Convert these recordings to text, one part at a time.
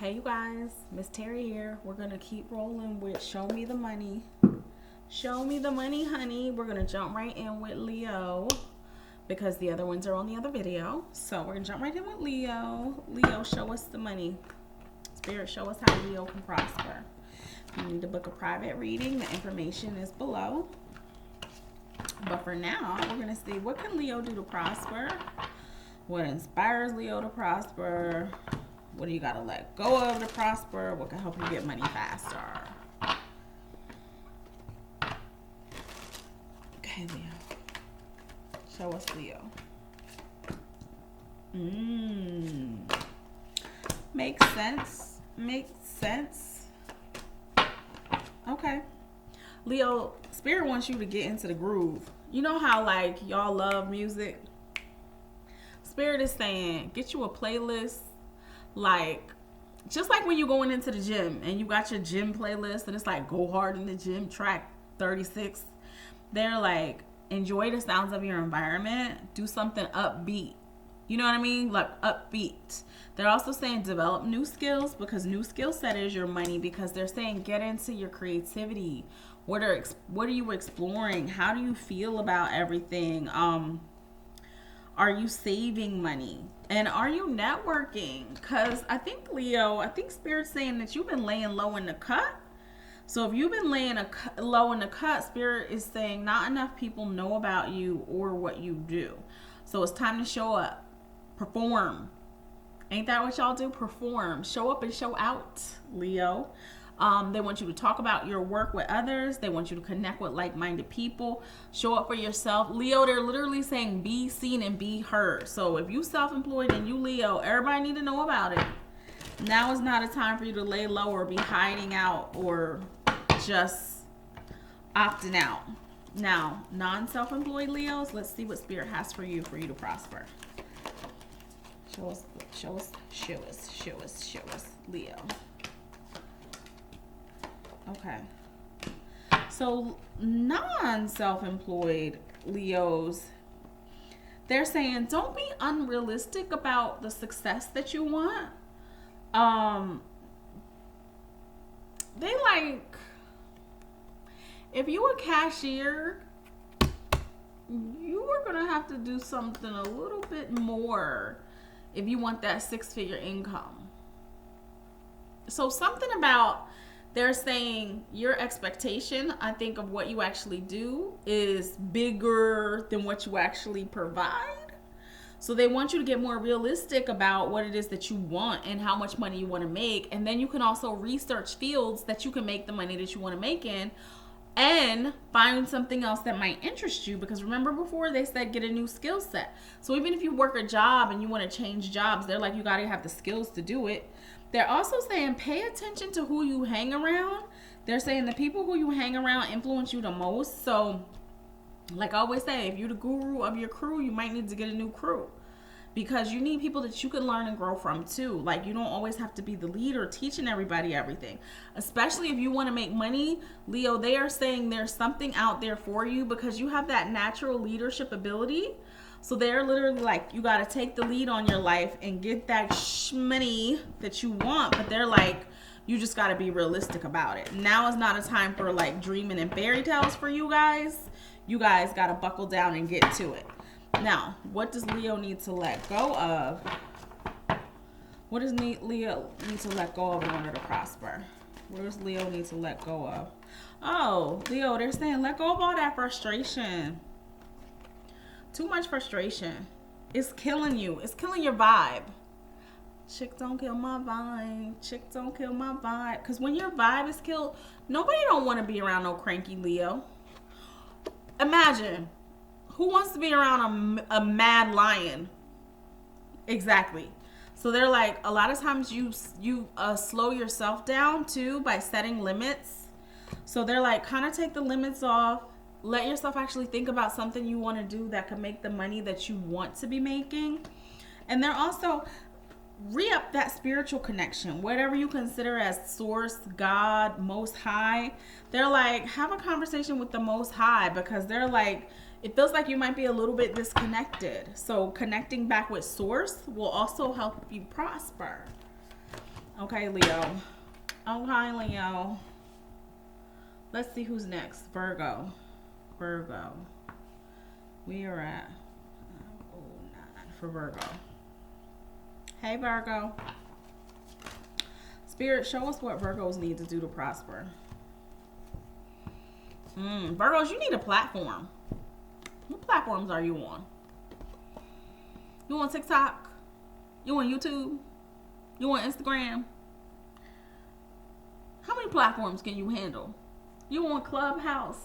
Hey you guys, Ms.Terry here. We're gonna keep rolling with Show Me the Money. Show me the money, honey. We're gonna jump right in with Leo because the other ones are on the other video. So we're gonna jump right in with Leo. Leo, show us the money. Spirit, show us how Leo can prosper. If you need to book a private reading, the information is below. But for now, we're gonna see what can Leo do to prosper. What inspires Leo to prosper? What do you gotta let go of to prosper? What can help you get money faster? Okay, Leo. Show us Leo. Makes sense. Makes sense. Okay. Leo, Spirit wants you to get into the groove. You know how like y'all love music? Spirit is saying, get you a playlist. Like, just like when you're going into the gym and you got your gym playlist and it's like go hard in the gym, track 36. They're like, enjoy the sounds of your environment. Do something upbeat. You know what I mean? Like upbeat. They're also saying develop new skills because new skill set is your money, because they're saying get into your creativity. What are you exploring? How do you feel about everything? Are you saving money? And are you networking? Because I think, Leo, Spirit's saying that you've been laying low in the cut. So if you've been laying low in the cut, Spirit is saying not enough people know about you or what you do. So it's time to show up. Perform. Ain't that what y'all do? Perform. Show up and show out, Leo. They want you to talk about your work with others. They want you to connect with like-minded people. Show up for yourself. Leo, they're literally saying be seen and be heard. So if you self-employed and you Leo, everybody need to know about it. Now is not a time for you to lay low or be hiding out or just opting out. Now, non-self-employed Leos, let's see what Spirit has for you to prosper. Show us, Leo. Okay. So non-self-employed Leos, they're saying don't be unrealistic about the success that you want. They like, if you a cashier, you are gonna have to do something a little bit more if you want that 6-figure income. So something about, they're saying your expectation, I think, of what you actually do is bigger than what you actually provide. So they want you to get more realistic about what it is that you want and how much money you want to make. And then you can also research fields that you can make the money that you want to make in and find something else that might interest you. Because remember before they said get a new skill set. So even if you work a job and you want to change jobs, they're like, you got to have the skills to do it. They're also saying pay attention to who you hang around. They're saying the people who you hang around influence you the most. So like I always say, if you're the guru of your crew, you might need to get a new crew, because you need people that you can learn and grow from too. Like, you don't always have to be the leader teaching everybody everything, especially if you want to make money. Leo, they are saying there's something out there for you because you have that natural leadership ability. So they're literally like, you got to take the lead on your life and get that money that you want. But they're like, you just got to be realistic about it. Now is not a time for like dreaming and fairy tales for you guys. You guys got to buckle down and get to it. Now, what does Leo need to let go of? What does Leo need to let go of in order to prosper? What does Leo need to let go of? Oh, Leo, they're saying let go of all that frustration. Too much frustration. It's killing you. It's killing your vibe. Chick, don't kill my vibe. Chick, don't kill my vibe. Because when your vibe is killed, nobody don't want to be around no cranky Leo. Imagine, who wants to be around a mad lion? Exactly. So they're like, a lot of times you slow yourself down too by setting limits. So they're like, kind of take the limits off. Let yourself actually think about something you want to do that could make the money that you want to be making. And they're also re-up that spiritual connection, whatever you consider as source, God, Most High. They're like, have a conversation with the Most High, because they're like, it feels like you might be a little bit disconnected. So connecting back with source will also help you prosper. Okay, Leo. Okay, Leo. Let's see who's next. Virgo. Virgo. We are at 09 for Virgo. Hey, Virgo. Spirit, show us what Virgos need to do to prosper. Virgos, you need a platform. What platforms are you on? You on TikTok? You on YouTube? You on Instagram? How many platforms can you handle? You on Clubhouse?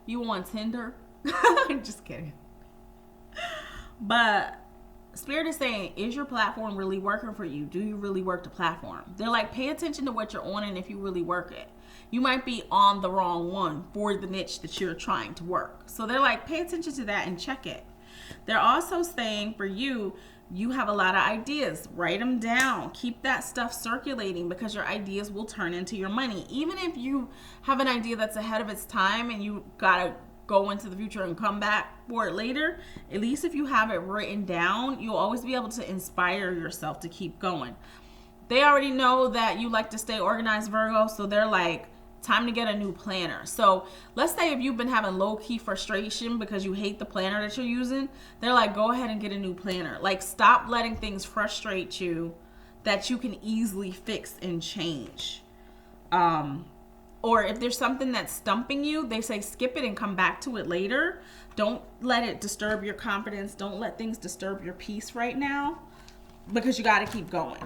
You on Tinder? I'm just kidding. But Spirit is saying, is your platform really working for you? Do you really work the platform? They're like, pay attention to what you're on and if you really work it. You might be on the wrong one for the niche that you're trying to work. So they're like, pay attention to that and check it. They're also saying for you, you have a lot of ideas. Write them down. Keep that stuff circulating because your ideas will turn into your money. Even if you have an idea that's ahead of its time and you gotta go into the future and come back for it later, at least if you have it written down, you'll always be able to inspire yourself to keep going. They already know that you like to stay organized, Virgo, so they're like, time to get a new planner. So let's say if you've been having low-key frustration because you hate the planner that you're using, they're like, go ahead and get a new planner. Like, stop letting things frustrate you that you can easily fix and change. Or if there's something that's stumping you, they say skip it and come back to it later. Don't let it disturb your confidence. Don't let things disturb your peace right now because you got to keep going.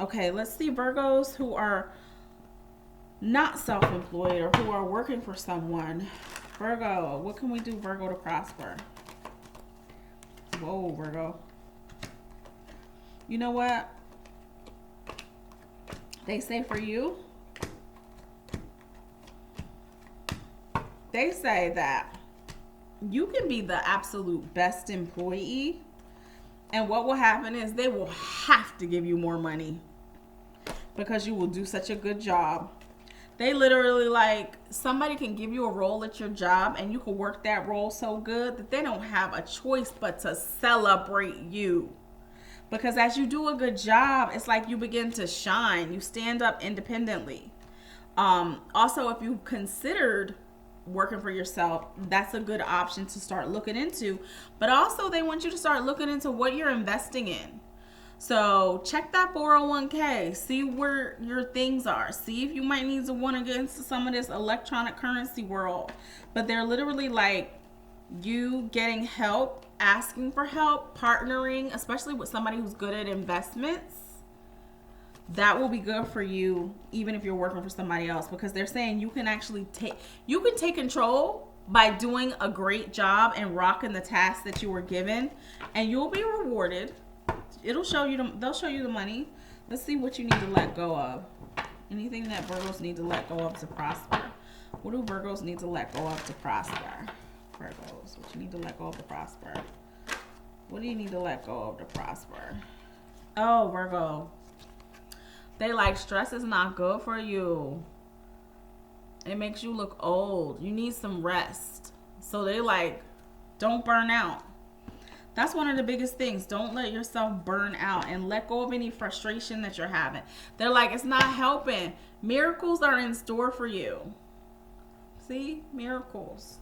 Okay, let's see Virgos who are not self-employed or who are working for someone. Virgo, what can we do, Virgo, to prosper? Whoa, Virgo. You know what? They say for you, they say that you can be the absolute best employee, and what will happen is they will have to give you more money because you will do such a good job. They literally, like, somebody can give you a role at your job and you can work that role so good that they don't have a choice but to celebrate you. Because as you do a good job, it's like you begin to shine. You stand up independently. Also, if you considered working for yourself, that's a good option to start looking into. But also, they want you to start looking into what you're investing in. So check that 401k, see where your things are, see if you might need to want to get into some of this electronic currency world. But they're literally like you getting help, asking for help, partnering, especially with somebody who's good at investments. That will be good for you even if you're working for somebody else, because they're saying you can actually take control by doing a great job and rocking the task that you were given, and you'll be rewarded. It'll show you they'll show you the money. Let's see what you need to let go of. Anything that Virgos need to let go of to prosper. What do Virgos need to let go of to prosper? Virgos, what you need to let go of to prosper. What do you need to let go of to prosper? Oh, Virgo. They like stress is not good for you. It makes you look old. You need some rest. So they like, don't burn out. That's one of the biggest things. Don't let yourself burn out and let go of any frustration that you're having. They're like, it's not helping. Miracles are in store for you. See? Miracles.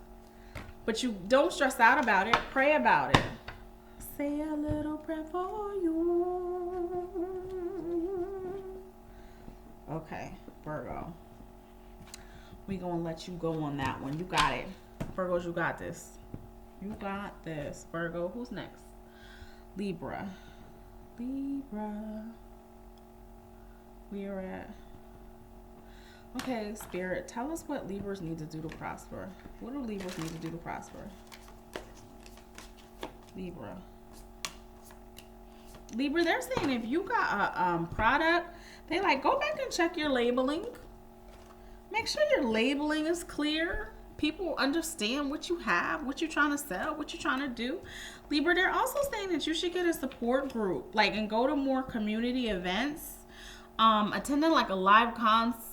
But you don't stress out about it. Pray about it. Say a little prayer for you. Okay, Virgo. We're going to let you go on that one. You got it. Virgos, you got this. You got this. Virgo, who's next? Libra. Libra. We are at... Okay, Spirit, tell us what Libras need to do to prosper. What do Libras need to do to prosper? Libra. Libra, they're saying if you got a product, they like, go back and check your labeling. Make sure your labeling is clear. People understand what you have, what you're trying to sell, what you're trying to do. Libra, they're also saying that you should get a support group, like, and go to more community events. Attending like a live conference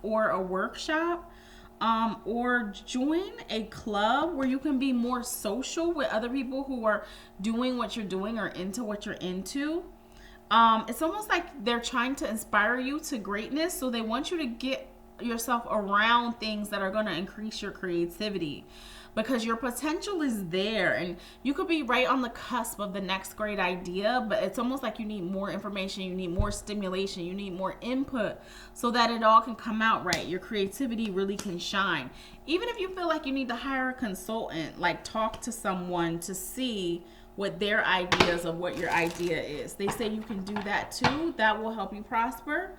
or a workshop or join a club where you can be more social with other people who are doing what you're doing or into what you're into. It's almost like they're trying to inspire you to greatness, so they want you to get yourself around things that are going to increase your creativity, because your potential is there and you could be right on the cusp of the next great idea, but it's almost like you need more information, you need more stimulation, you need more input so that it all can come out right. Your creativity really can shine. Even if you feel like you need to hire a consultant, like talk to someone to see what their ideas of what your idea is. They say you can do that too. That will help you prosper.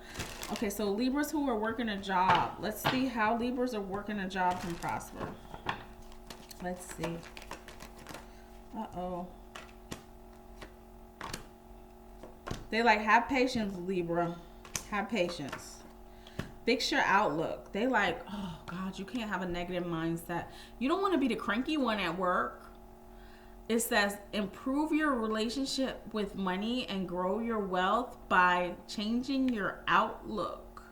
Okay, so Libras who are working a job. Let's see how Libras are working a job can prosper. Let's see. Uh-oh. They like, have patience, Libra. Have patience. Fix your outlook. They like, oh God, you can't have a negative mindset. You don't want to be the cranky one at work. It says improve your relationship with money and grow your wealth by changing your outlook.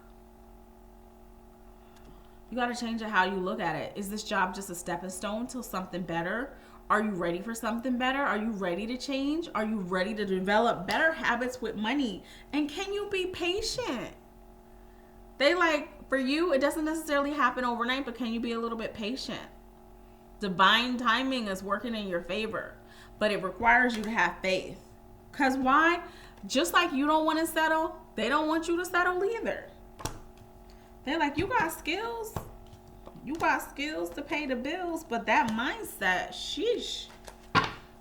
You got to change it how you look at it. Is this job just a stepping stone to something better? Are you ready for something better? Are you ready to change? Are you ready to develop better habits with money? And can you be patient? They like, for you, it doesn't necessarily happen overnight, but can you be a little bit patient? Divine timing is working in your favor, but it requires you to have faith. Because why? Just like you don't want to settle, they don't want you to settle either. They're like, you got skills. You got skills to pay the bills, but that mindset, sheesh.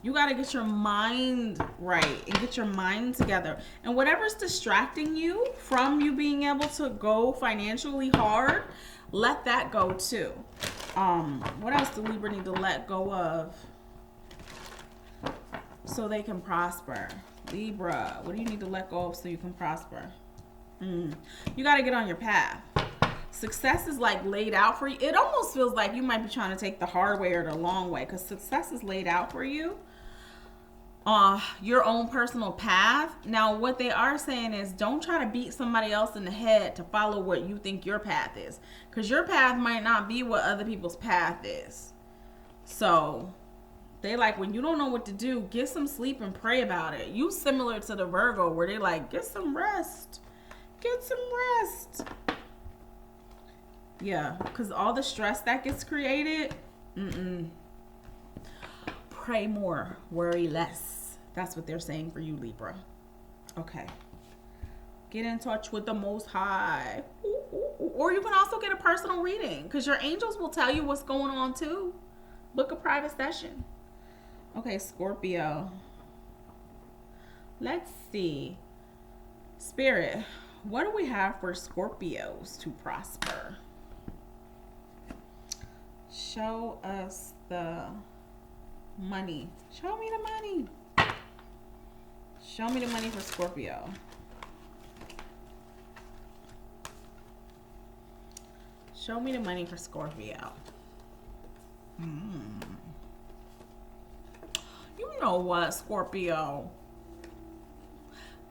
You got to get your mind right and get your mind together. And whatever's distracting you from you being able to go financially hard, let that go too. What else do Libra need to let go of so they can prosper? Libra, what do you need to let go of so you can prosper? You got to get on your path. Success is like laid out for you. It almost feels like you might be trying to take the hard way or the long way, because success is laid out for you. Your own personal path. Now, what they are saying is don't try to beat somebody else in the head to follow what you think your path is, because your path might not be what other people's path is. So they like, when you don't know what to do, get some sleep and pray about it. You similar to the Virgo, where they like, get some rest. Get some rest. Yeah, because all the stress that gets created, pray more, worry less. That's what they're saying for you, Libra. Okay. Get in touch with the Most High. Or you can also get a personal reading, because your angels will tell you what's going on too. Book a private session. Okay, Scorpio. Let's see. Spirit, what do we have for Scorpios to prosper? Show us the money. Show me the money. Show me the money for Scorpio. Show me the money for Scorpio. You know what, Scorpio?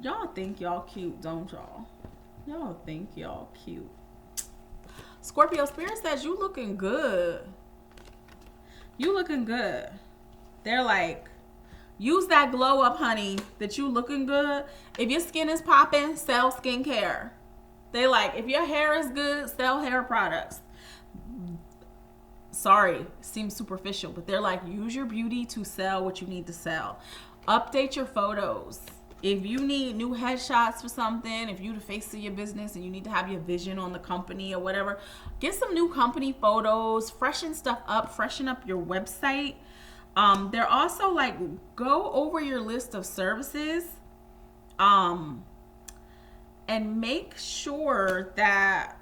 Y'all think y'all cute, don't y'all? Y'all think y'all cute. Scorpio, Spirit says you looking good. You looking good. They're like, use that glow up, honey, that you looking good. If your skin is popping, sell skincare. They like, if your hair is good, sell hair products. Sorry, seems superficial, but they're like, use your beauty to sell what you need to sell. Update your photos. If you need new headshots for something, if you the face of your business and you need to have your vision on the company or whatever, get some new company photos, freshen stuff up, freshen up your website. They're also like, go over your list of services and make sure that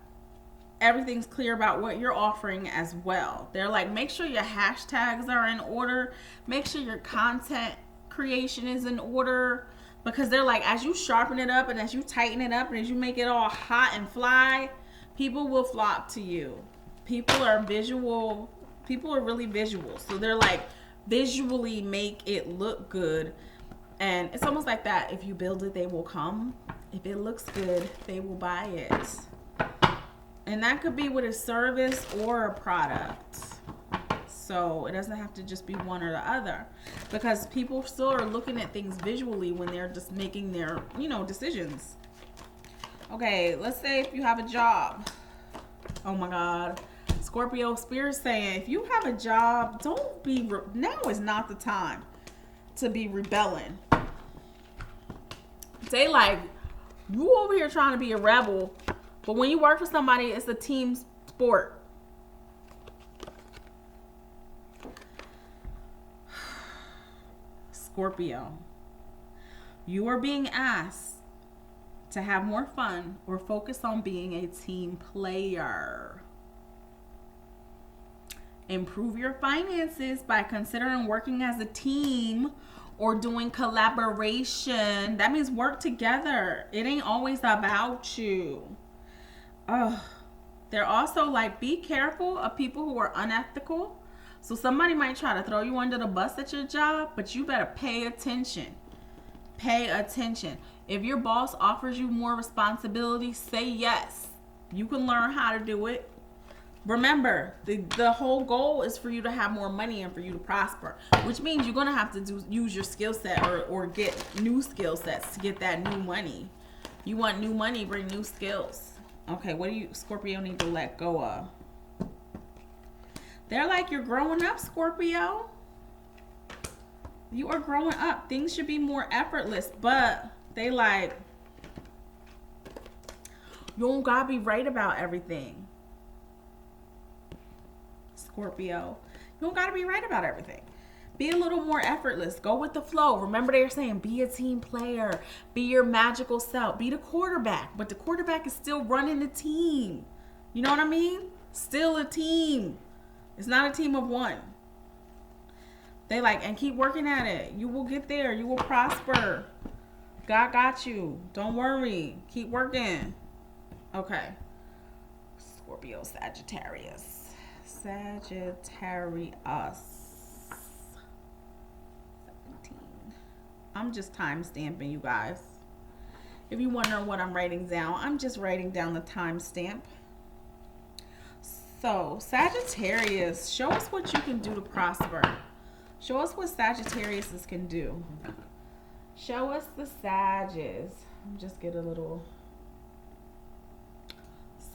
everything's clear about what you're offering as well. They're like, make sure your hashtags are in order. Make sure your content creation is in order. Because they're like, as you sharpen it up and as you tighten it up and as you make it all hot and fly, people will flock to you. People are visual. People are really visual. So they're like, visually make it look good. And it's almost like that. If you build it, they will come. If it looks good, they will buy it. And that could be with a service or a product. So it doesn't have to just be one or the other, because people still are looking at things visually when they're just making their, decisions. Okay, let's say if you have a job. Oh my God. Scorpio, Spirit saying if you have a job, don't be, now is not the time to be rebelling. They like, you over here trying to be a rebel, but when you work for somebody, it's a team sport. Scorpio, you are being asked to have more fun or focus on being a team player. Improve your finances by considering working as a team or doing collaboration. That means work together. It ain't always about you. They're also like, be careful of people who are unethical. So somebody might try to throw you under the bus at your job, but you better pay attention. Pay attention. If your boss offers you more responsibility, say yes. You can learn how to do it. Remember, the whole goal is for you to have more money and for you to prosper, which means you're going to have to use your skill set or get new skill sets to get that new money. You want new money, bring new skills. Okay, what do you, Scorpio, need to let go of? They're like, you're growing up, Scorpio. You are growing up. Things should be more effortless, but they like, you don't gotta be right about everything. Scorpio, you don't gotta be right about everything. Be a little more effortless. Go with the flow. Remember, they're saying be a team player. Be your magical self. Be the quarterback, but the quarterback is still running the team. You know what I mean? Still a team. It's not a team of one. They like, and keep working at it. You will get there. You will prosper. God got you. Don't worry. Keep working. Okay. Scorpio, Sagittarius. Sagittarius. 17. I'm just time stamping, you guys. If you wonder what I'm writing down, I'm just writing down the time stamp. So, Sagittarius, show us what you can do to prosper. Show us what Sagittarius can do. Show us the Sages. Just get a little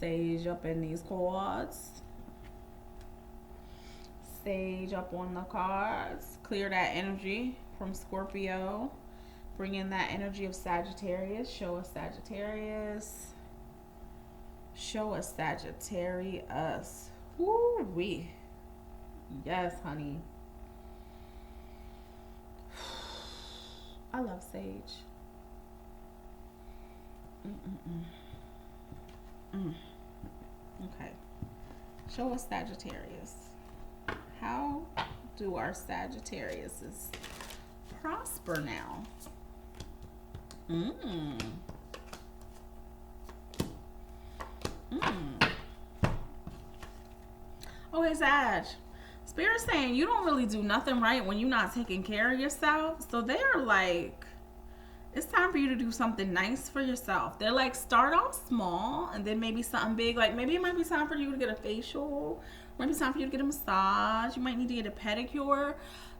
sage up in these cards. Sage up on the cards. Clear that energy from Scorpio. Bring in that energy of Sagittarius. Show us Sagittarius. Show us Sagittarius. Woo-wee. Yes, honey. I love sage. Okay. Show us Sagittarius. How do our Sagittariuses prosper now? Okay, Sag. Spirit's saying you don't really do nothing right when you're not taking care of yourself. So they're like, it's time for you to do something nice for yourself. They're like, start off small and then maybe something big. Like maybe it might be time for you to get a facial. Maybe it's time for you to get a massage. You might need to get a pedicure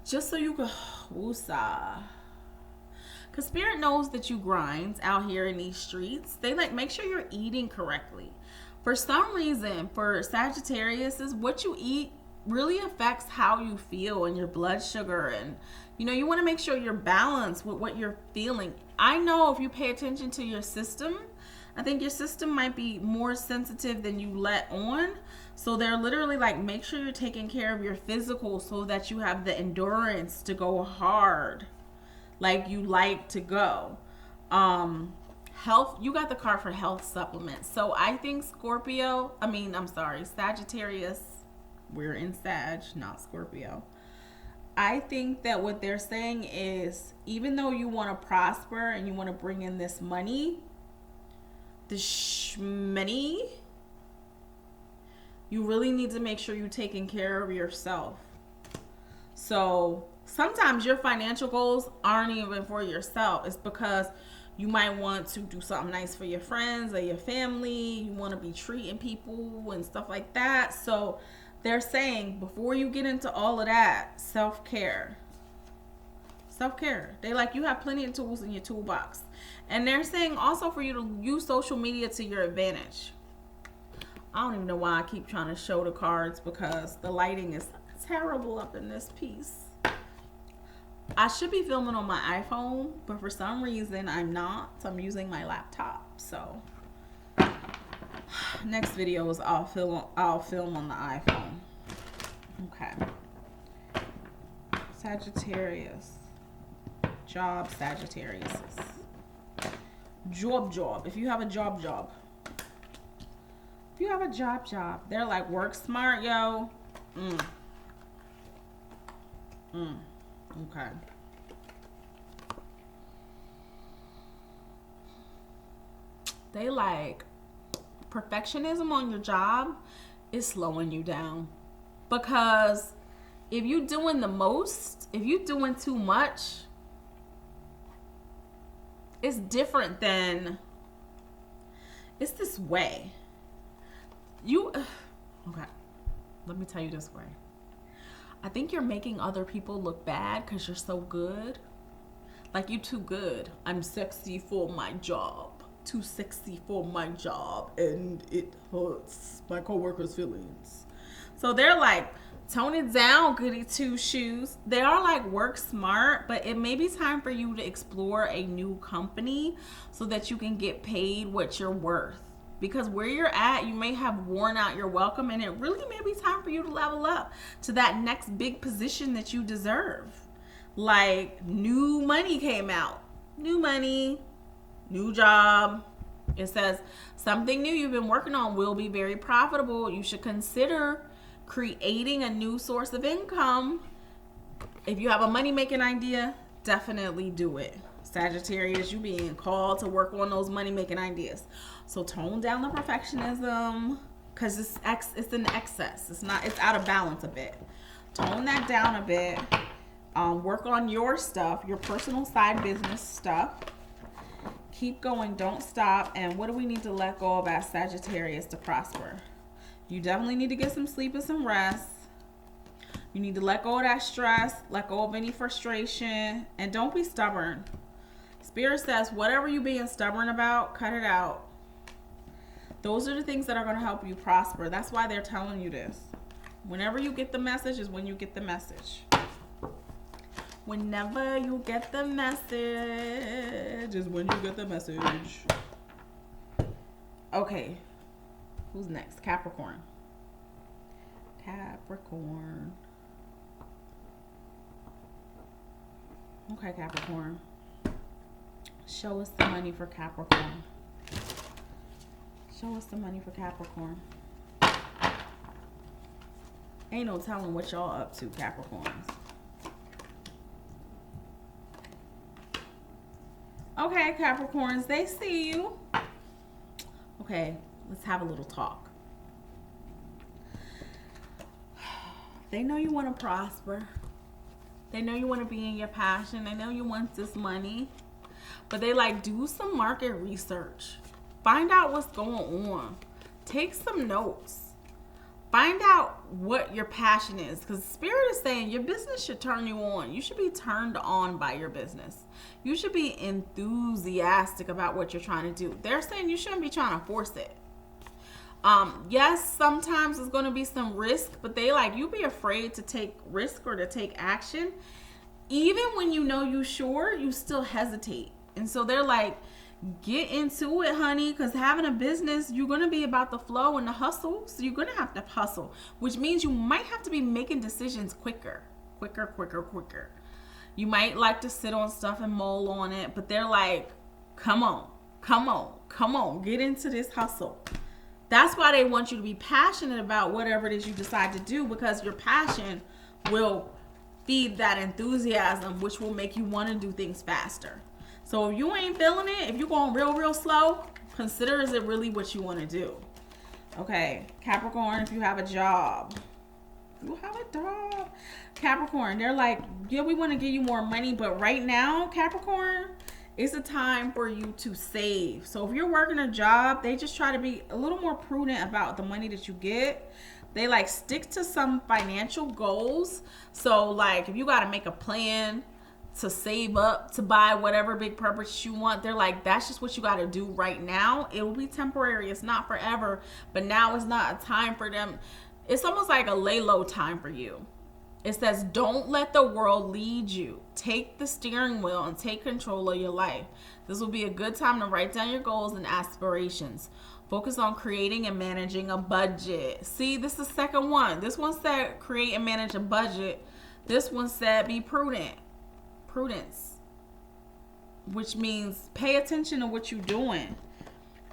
just so you can woosah. Because Spirit knows that you grind out here in these streets. They like, make sure you're eating correctly. For some reason, for Sagittarius, is what you eat really affects how you feel and your blood sugar. And, you want to make sure you're balanced with what you're feeling. I know if you pay attention to your system, I think your system might be more sensitive than you let on. So they're literally like, make sure you're taking care of your physical so that you have the endurance to go hard like you like to go. Health, you got the card for health supplements. So I think Sagittarius, we're in Sag, not Scorpio. I think that what they're saying is, even though you want to prosper and you want to bring in this money, you really need to make sure you're taking care of yourself. So sometimes your financial goals aren't even for yourself. It's because You might want to do something nice for your friends or your family. You want to be treating people and stuff like that. So they're saying before you get into all of that, self-care. Self-care. They like you have plenty of tools in your toolbox. And they're saying also for you to use social media to your advantage. I don't even know why I keep trying to show the cards because the lighting is terrible up in this piece. I should be filming on my iPhone, but for some reason I'm not. So I'm using my laptop. So next video is I'll film on the iPhone. Okay. Sagittarius. Job, Sagittarius. Job. If you have a job. If you have a job. They're like, work smart, yo. Okay. They like perfectionism on your job is slowing you down. Because if you're doing the most, if you're doing too much, it's different than, it's this way. Okay, let me tell you this way. I think you're making other people look bad because you're so good. Like, you too good. I'm sexy for my job. Too sexy for my job. And it hurts my coworkers' feelings. So they're like, tone it down, goody two shoes. They are like, work smart, but it may be time for you to explore a new company so that you can get paid what you're worth. Because where you're at, you may have worn out your welcome, and it really may be time for you to level up to that next big position that you deserve. Like, new money came out. New money, new job. It says something new you've been working on will be very profitable. You should consider creating a new source of income. If you have a money-making idea, definitely do it. Sagittarius, you being called to work on those money-making ideas. So tone down the perfectionism because it's in excess. It's out of balance a bit. Tone that down a bit. Work on your stuff, your personal side business stuff. Keep going, don't stop. And what do we need to let go of as Sagittarius to prosper? You definitely need to get some sleep and some rest. You need to let go of that stress, let go of any frustration, and don't be stubborn. Spirit says, whatever you're being stubborn about, cut it out. Those are the things that are going to help you prosper. That's why they're telling you this. Whenever you get the message is when you get the message. Whenever you get the message is when you get the message. Okay. Who's next? Capricorn. Capricorn. Okay, Capricorn. Show us the money for Capricorn. Show us the money for Capricorn. Ain't no telling what y'all up to, Capricorns. Okay, Capricorns, they see you. Okay, let's have a little talk. They know you want to prosper. They know you want to be in your passion. They know you want this money. But they like, do some market research. Find out what's going on. Take some notes. Find out what your passion is. Because Spirit is saying your business should turn you on. You should be turned on by your business. You should be enthusiastic about what you're trying to do. They're saying you shouldn't be trying to force it. Yes, sometimes it's going to be some risk, but they like, you be afraid to take risk or to take action. Even when you know you're sure, you still hesitate. And so they're like, get into it, honey, because having a business, you're going to be about the flow and the hustle. So you're going to have to hustle, which means you might have to be making decisions quicker. You might like to sit on stuff and mull on it, but they're like, come on, get into this hustle. That's why they want you to be passionate about whatever it is you decide to do, because your passion will feed that enthusiasm, which will make you want to do things faster. So if you ain't feeling it, if you're going real slow, consider, is it really what you want to do? Okay, Capricorn, if you have a job. You have a job. Capricorn, they're like, yeah, we want to give you more money, but right now, Capricorn, It's a time for you to save. So if you're working a job, they just try to be a little more prudent about the money that you get. They like stick to some financial goals. So like if you got to make a plan to save up to buy whatever big purpose you want, they're like, that's just what you got to do right now. It will be temporary. It's not forever, but now is not a time for them. It's almost like a lay low time for you. It says, don't let the world lead you. Take the steering wheel and take control of your life. This will be a good time to write down your goals and aspirations. Focus on creating and managing a budget. See, this is the second one. This one said create and manage a budget. This one said be prudent. Prudence, which means pay attention to what you're doing.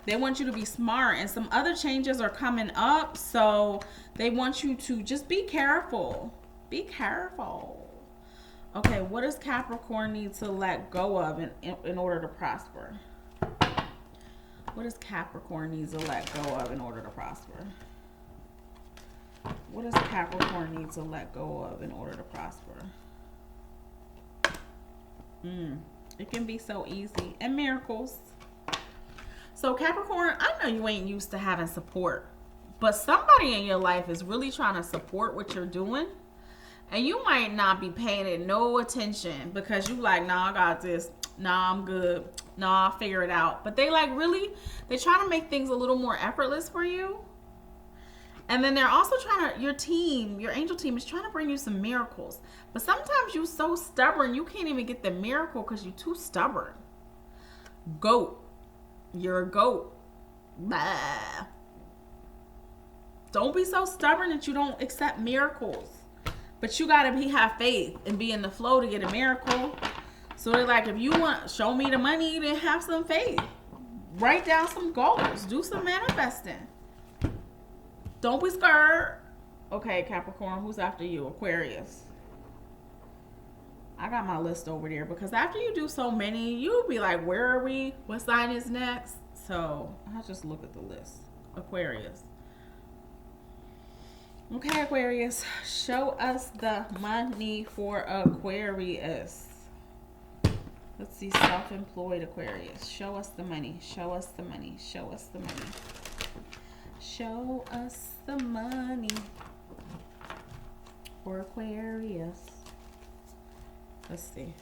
They want you to be smart, and some other changes are coming up, so they want you to just be careful. Be careful. Okay, what does Capricorn need to let go of in order to prosper? What does Capricorn need to let go of in order to prosper? What does Capricorn need to let go of in order to prosper? It can be so easy. And miracles. So Capricorn, I know you ain't used to having support, but somebody in your life is really trying to support what you're doing. And you might not be paying it no attention because you like, nah, I got this. Nah, I'm good. Nah, I'll figure it out. But they like really, they try to make things a little more effortless for you. And then they're also trying to, your team, your angel team is trying to bring you some miracles. But sometimes you're so stubborn, you can't even get the miracle because you're too stubborn. Goat. You're a goat. Bah. Don't be so stubborn that you don't accept miracles. But you got to have faith and be in the flow to get a miracle. So they're like, if you want, show me the money, then have some faith. Write down some goals. Do some manifesting. Don't be scared. Okay, Capricorn, who's after you? Aquarius. I got my list over there because after you do so many, you'll be like, where are we? What sign is next? So I'll just look at the list. Aquarius. Okay, Aquarius, show us the money for Aquarius. Let's see, self-employed Aquarius. Show us the money. Show us the money. Show us the money. Show us the money for Aquarius. Let's see.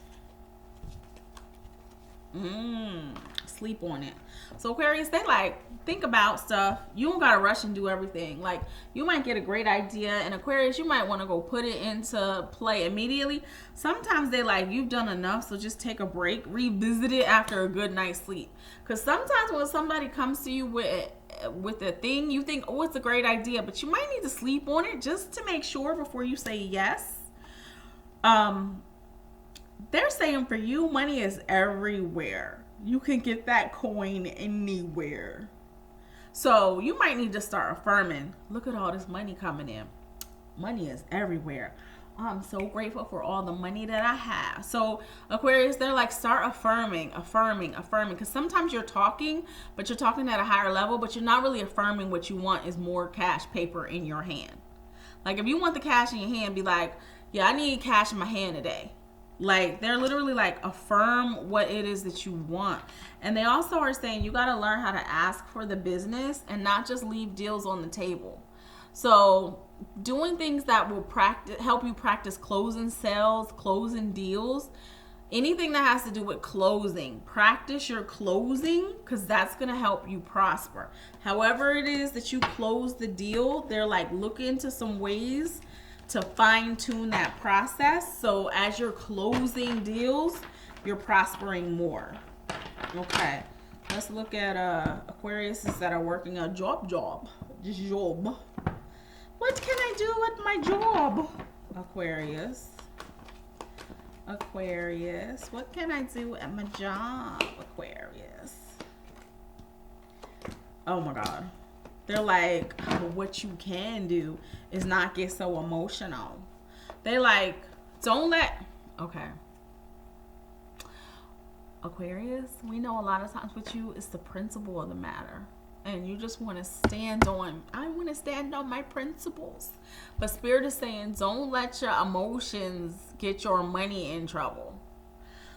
Sleep on it. So Aquarius, they like think about stuff. You don't gotta rush and do everything. Like you might get a great idea, and Aquarius, you might want to go put it into play immediately. Sometimes they like you've done enough, so just take a break, revisit it after a good night's sleep. Because sometimes when somebody comes to you with a thing, you think, oh, it's a great idea, but you might need to sleep on it just to make sure before you say yes. They're saying for you, money is everywhere. You can get that coin anywhere. So you might need to start affirming, look at all this money coming in. Money is everywhere. I'm so grateful for all the money that I have. So Aquarius, they're like, start affirming. Because sometimes you're talking, but you're talking at a higher level, but you're not really affirming what you want is more cash paper in your hand. Like if you want the cash in your hand, be like, yeah, I need cash in my hand today. Like they're literally like affirm what it is that you want. And they also are saying you got to learn how to ask for the business and not just leave deals on the table. So doing things that will help you practice closing sales, closing deals, anything that has to do with closing. Practice your closing because that's going to help you prosper. However it is that you close the deal, they're like look into some ways to fine tune that process. So as you're closing deals, you're prospering more. Okay, let's look at Aquariuses that are working a job. What can I do with my job? Aquarius, what can I do at my job? Aquarius. Oh my God. They're like, what you can do is not get so emotional. They like, don't let, okay. Aquarius, we know a lot of times with you, it's the principle of the matter. And you just want to I want to stand on my principles. But Spirit is saying, don't let your emotions get your money in trouble.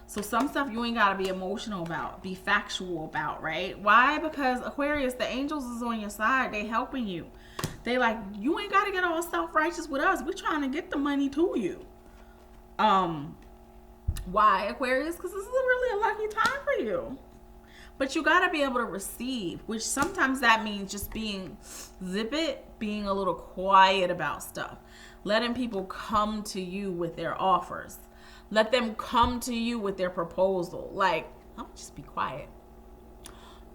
So some stuff you ain't got to be emotional about, be factual about, right? Why? Because Aquarius, the angels is on your side. They helping you. They like, you ain't got to get all self-righteous with us. We're trying to get the money to you. Why, Aquarius? Because this is really a lucky time for you. But you got to be able to receive, which sometimes that means just being being a little quiet about stuff. Letting people come to you with their offers. Let them come to you with their proposal. Like, I'll just be quiet.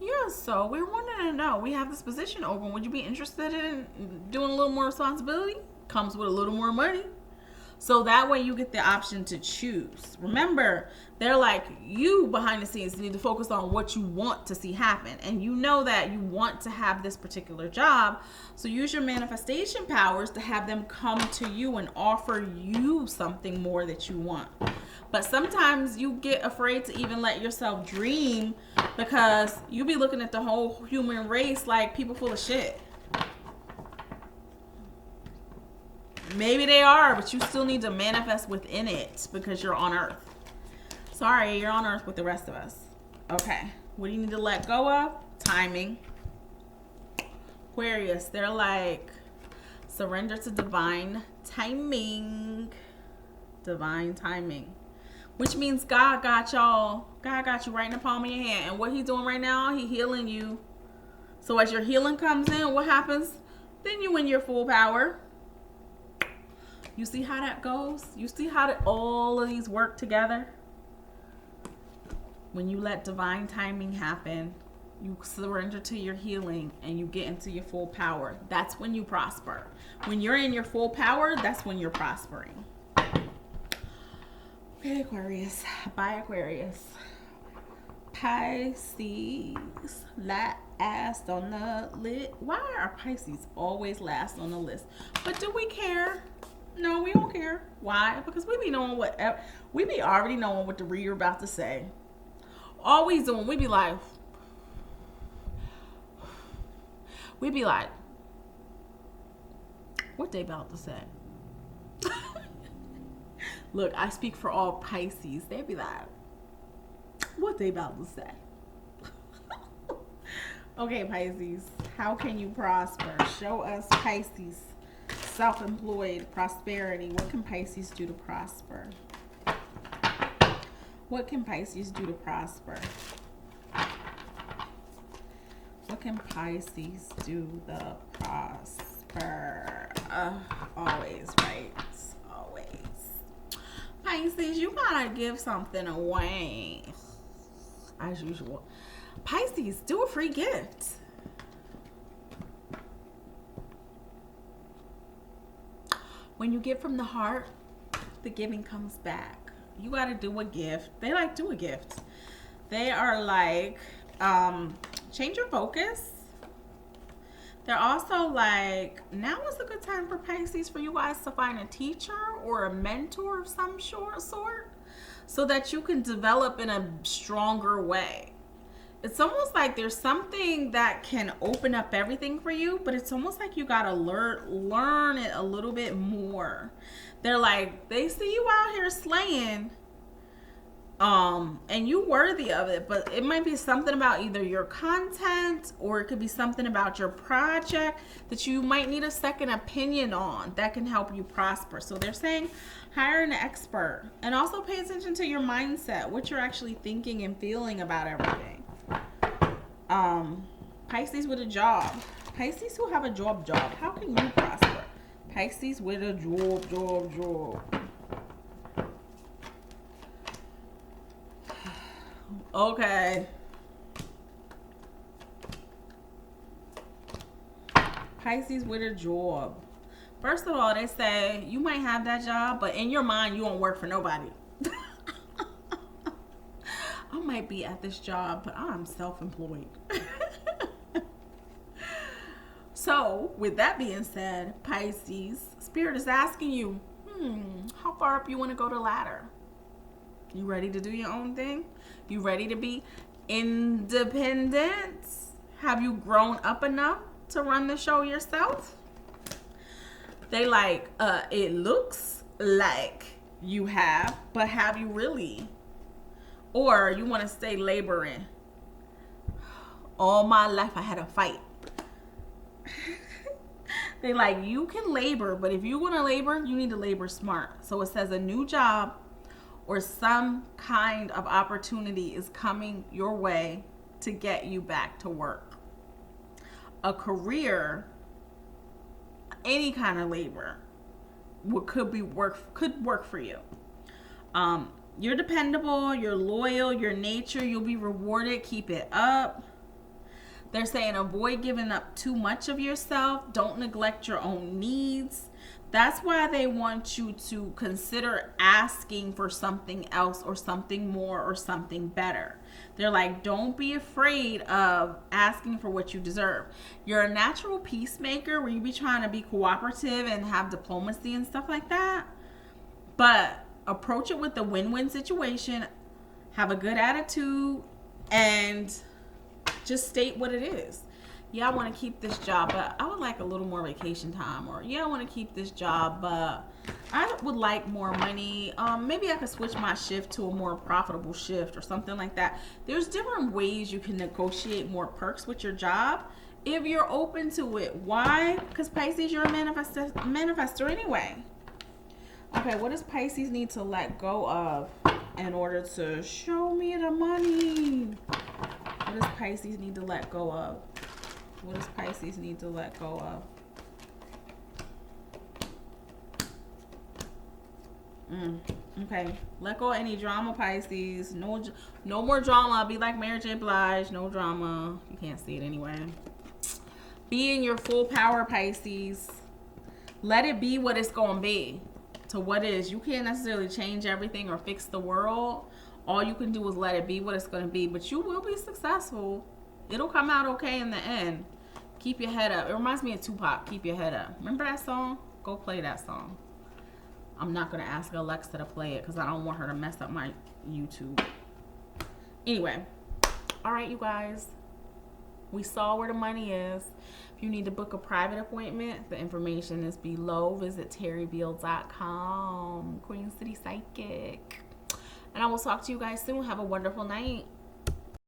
Yeah, so we're wanting to know. We have this position open. Would you be interested in doing a little more responsibility? Comes with a little more money. So that way you get the option to choose. Remember, they're like, you behind the scenes need to focus on what you want to see happen. And you know that you want to have this particular job. So use your manifestation powers to have them come to you and offer you something more that you want. But sometimes you get afraid to even let yourself dream because you be looking at the whole human race like people full of shit. Maybe they are, but you still need to manifest within it because you're on Earth. Sorry, you're on Earth with the rest of us. Okay. What do you need to let go of? Timing. Aquarius, they're like, surrender to divine timing. Divine timing. Which means God got y'all. God got you right in the palm of your hand. And what he's doing right now, he's healing you. So as your healing comes in, what happens? Then you in your full power. You see how that goes? You see how all of these work together? When you let divine timing happen, you surrender to your healing and you get into your full power. That's when you prosper. When you're in your full power, that's when you're prospering. Okay, Aquarius. Bye, Aquarius. Pisces. Last on the list. Why are Pisces always last on the list? But do we care? No, we don't care. Why? Because we be knowing we be already knowing what the reader about to say. Always doing, we be like, what they about to say? Look, I speak for all Pisces. They be like, what they about to say? Okay, Pisces, how can you prosper? Show us, Pisces. Self-employed, prosperity. What can Pisces do to prosper? What can Pisces do to prosper? What can Pisces do to prosper? Always, right? Always. Pisces, you gotta give something away. As usual. Pisces, do a free gift. When you give from the heart, the giving comes back. You got to do a gift. They like, do a gift. They are like, change your focus. They're also like, now is a good time for Pisces for you guys to find a teacher or a mentor of some sort so that you can develop in a stronger way. It's almost like there's something that can open up everything for you, but it's almost like you gotta learn it a little bit more. They're like, they see you out here slaying, and you worthy of it, but it might be something about either your content or it could be something about your project that you might need a second opinion on that can help you prosper. So they're saying hire an expert and also pay attention to your mindset, what you're actually thinking and feeling about everything. Pisces with a job. Pisces who have a job. How can you prosper? Pisces with a job. Okay. Pisces with a job. First of all, they say you might have that job, but in your mind, you won't work for nobody. I might be at this job, but I'm self-employed. So, with that being said, Pisces, Spirit is asking you, how far up you want to go the ladder? You ready to do your own thing? You ready to be independent? Have you grown up enough to run the show yourself? They like, it looks like you have, but have you really? Or you want to stay laboring. All my life I had to fight. They like, you can labor, but if you want to labor, you need to labor smart. So it says a new job or some kind of opportunity is coming your way to get you back to work. A career, any kind of labor, could work for you. You're dependable, you're loyal, your nature, you'll be rewarded. Keep it up. They're saying avoid giving up too much of yourself. Don't neglect your own needs. That's why they want you to consider asking for something else or something more or something better. They're like, don't be afraid of asking for what you deserve. You're a natural peacemaker where you be trying to be cooperative and have diplomacy and stuff like that. But approach it with a win-win situation. Have a good attitude and just state what it is. Yeah, I want to keep this job, but I would like a little more vacation time. Or yeah, I want to keep this job, but I would like more money. Maybe I could switch my shift to a more profitable shift or something like that. There's different ways you can negotiate more perks with your job if you're open to it. Why? Because Pisces, you're a manifestor anyway. Okay, what does Pisces need to let go of in order to show me the money? What does Pisces need to let go of? What does Pisces need to let go of? Okay, let go of any drama, Pisces. No more drama. Be like Mary J. Blige. No drama. You can't see it anyway. Be in your full power, Pisces. Let it be what it's going to be. To what is. You can't necessarily change everything or fix the world. All you can do is let it be what it's going to be. But you will be successful. It'll come out okay in the end. Keep your head up. It reminds me of Tupac. Keep your head up. Remember that song? Go play that song. I'm not going to ask Alexa to play it because I don't want her to mess up my YouTube. Anyway. All right, you guys. We saw where the money is. If you need to book a private appointment, the information is below. Visit terrybeal.com. Queen City Psychic. And I will talk to you guys soon. Have a wonderful night.